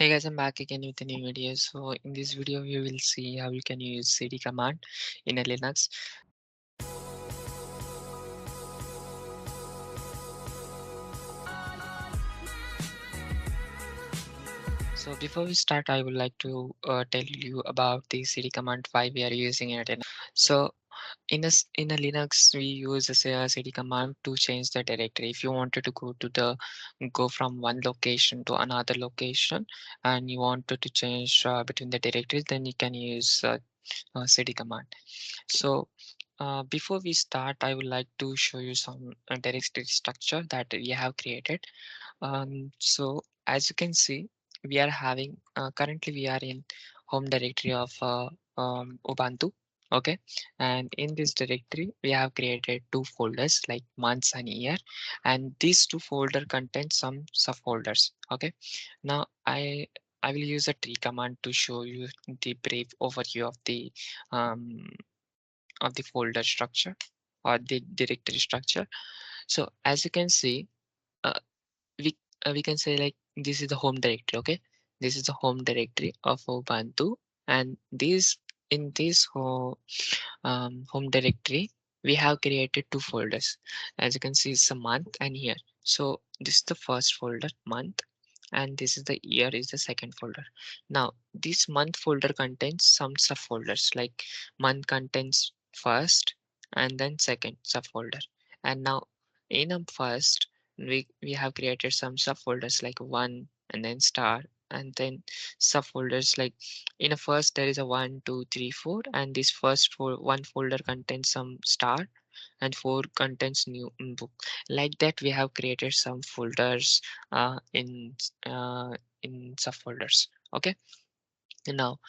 Hey guys, I'm back again with a new video. So in this video, you will see how you can use cd command in a Linux. So before we start, I would like to tell you about the cd command, why we are using it. So in a Linux, we use a cd command to change the directory. If you wanted to go from one location to another location, and you wanted to change between the directories, then you can use cd command. So before we start, I would like to show you some directory structure that we have created. So as you can see, we are having currently we are in home directory of Ubuntu. Okay, and in this directory we have created two folders like months and year, and these two folder contain some subfolders. Okay, now I will use a tree command to show you the brief overview um, of the folder structure or the directory structure. So as you can see, uh, we we can say like this is the home directory. Okay, this is the home directory of Ubuntu, and this in this home directory we have created two folders. As you can see, it's a month and year. So this is the first folder, month, and this is the year is the second folder. Now this month folder contains some subfolders, like month contains first and then second subfolder. And now in a first, we have created some subfolders like one and then star, and then subfolders like in a first there is a 1 2 3 4, and this one folder contains some star, and four contains new book. Like that we have created some folders uh, in uh, in subfolders. Okay, now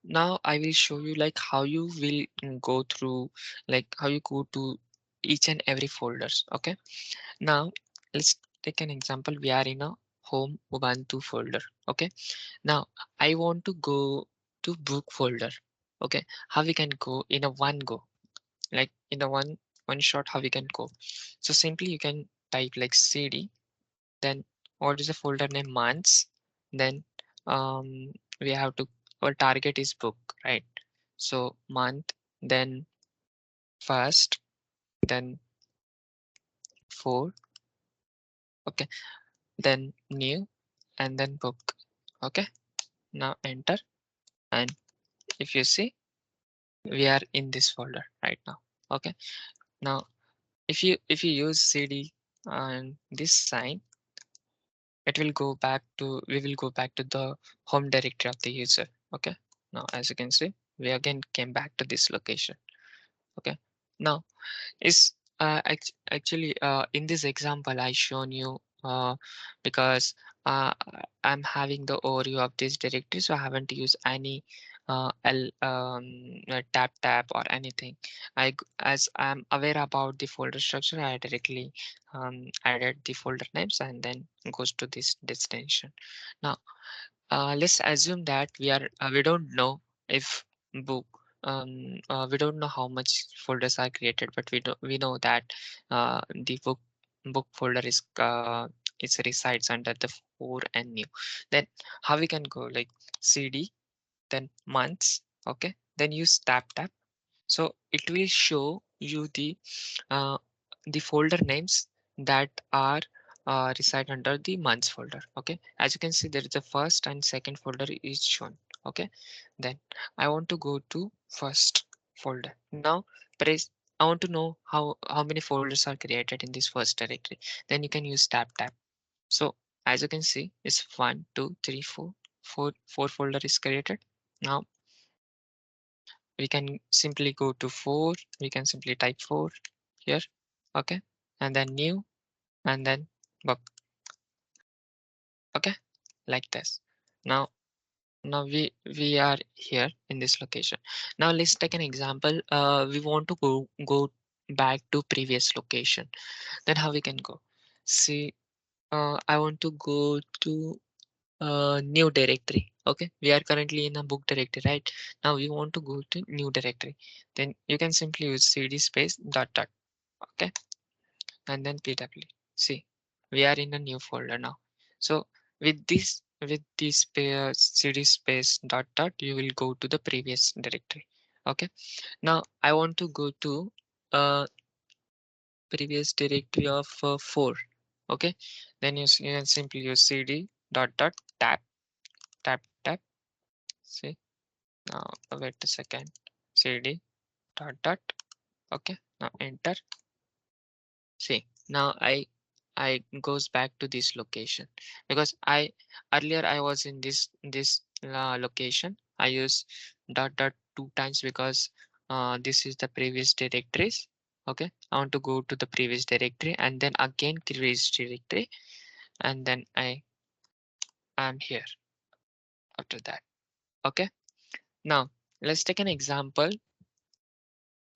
now I will show you like how you will go through, like how you go to each and every folders. Okay, now let's take an example. We are in a home Ubuntu folder. Okay, now I want to go to book folder. Okay, how we can go in a one go, like in a one shot, how we can go? So simply you can type like cd, then what is the folder name, months, then we have to, our target is book, right? So month, then first, then four. Okay, then new, and then book. Okay, now enter, and if you see, we are in this folder right now. Okay, now if you use cd and this sign, it will go back to, we will go back to the home directory of the user. Okay, now as you can see, we again came back to this location. Okay, now is actually in this example I shown you because I'm having the overview of this directory, so I haven't used any tab or anything. As I'm aware about the folder structure, I directly added the folder names and then goes to this destination. Now let's assume that we don't know if book, we don't know how much folders are created, but we know that the book folder is resides under the 4 and new. Then how we can go, like cd, then months. Okay, then use tab. So it will show you uh, the folder names that are reside under the months folder. Okay, as you can see, there is a first and second folder is shown. Okay, then I want to go to first folder. Now press, I want to know how many folders are created in this first directory. Then you can use tab. So as you can see, it's 1 2 3 4 folder is created. Now we can simply go to 4, we can simply type 4 here. Okay, and then new, and then book. Okay, like this. Now we are here in this location. Now let's take an example. We want to go back to previous location. Then how we can go? See, I want to go to new directory. Okay, we are currently in a book directory, right? Now we want to go to new directory. Then you can simply use cd space dot. Okay, and then pw. See, we are in a new folder now. So with this with this cd space dot dot, you will go to the previous directory. Okay, now I want to go to previous directory of 4. Okay, then you can simply use cd dot dot tab tab tab. See, now wait a second, cd dot dot. Okay, now enter. See, now I goes back to this location because I earlier I was in this location. I use dot dot 2 times because this is the previous directories. Okay, I want to go to the previous directory and then again previous directory, and then I am here after that. Okay, now let's take an example.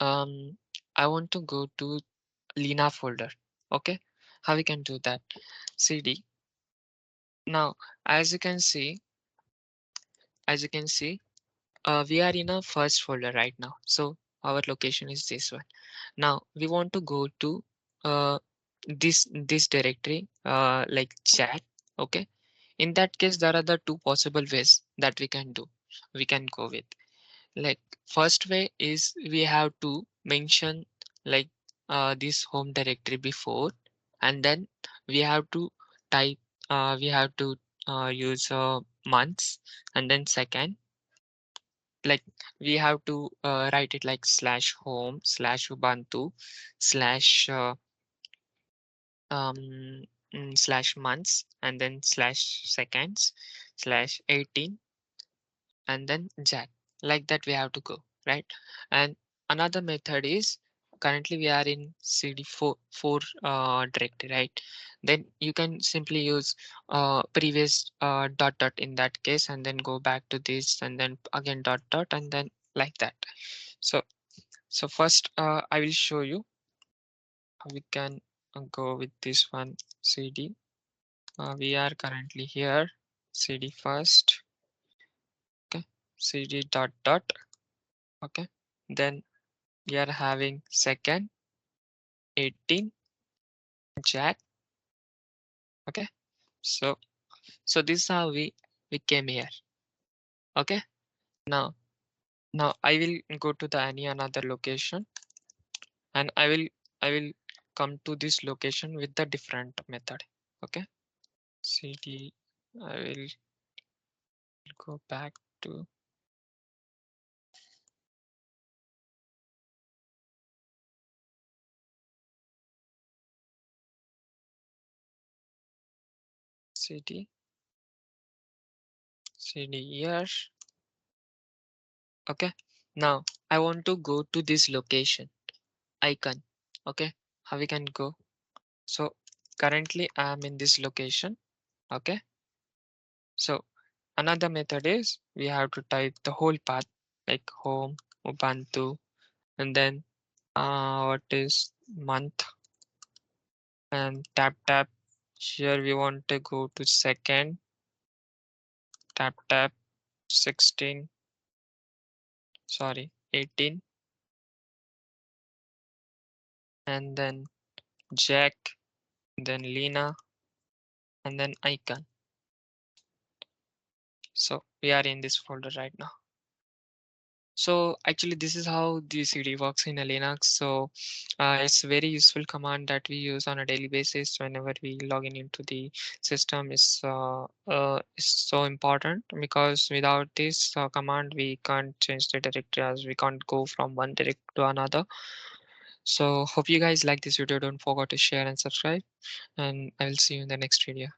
Um, I want to go to Lina folder. Okay, how we can do that? Cd. Now, as you can see, as you can see, we are in a first folder right now. So our location is this one. Now we want to go to this directory like chat. Okay. In that case, there are the two possible ways that we can do. We can go with. Like first way is we have to mention like this home directory before, and then we have to type we have to use months, and then second, like we have to write it like slash home slash ubuntu slash um slash months, and then slash seconds slash 18, and then jack, like that we have to go, right? And another method is, currently we are in cd4 directory, right? Then you can simply use previous dot dot in that case, and then go back to this, and then again dot dot, and then like that. So first I will show you how we can go with this one. Cd, we are currently here, cd first. Okay, cd dot dot. Okay, then we are having second 18 jack. Okay, so this is how we came here. Okay, now I will go to the any another location, and I will come to this location with the different method. Okay, cd, I will go back to cd here. Okay, now I want to go to this location icon. Okay, how we can go? So currently I am in this location. Okay, so another method is we have to type the whole path like home, Ubuntu, and then what is month, and tap tap. Here we want to go to second, tap tap 16, sorry 18, and then Jack, then Lena, and then icon. So we are in this folder right now. So actually this is how the cd works in a Linux. So it's a very useful command that we use on a daily basis whenever we log in into the system. Is so important because without this command we can't change the directory, as we can't go from one directory to another. So hope you guys like this video. Don't forget to share and subscribe, and I will see you in the next video.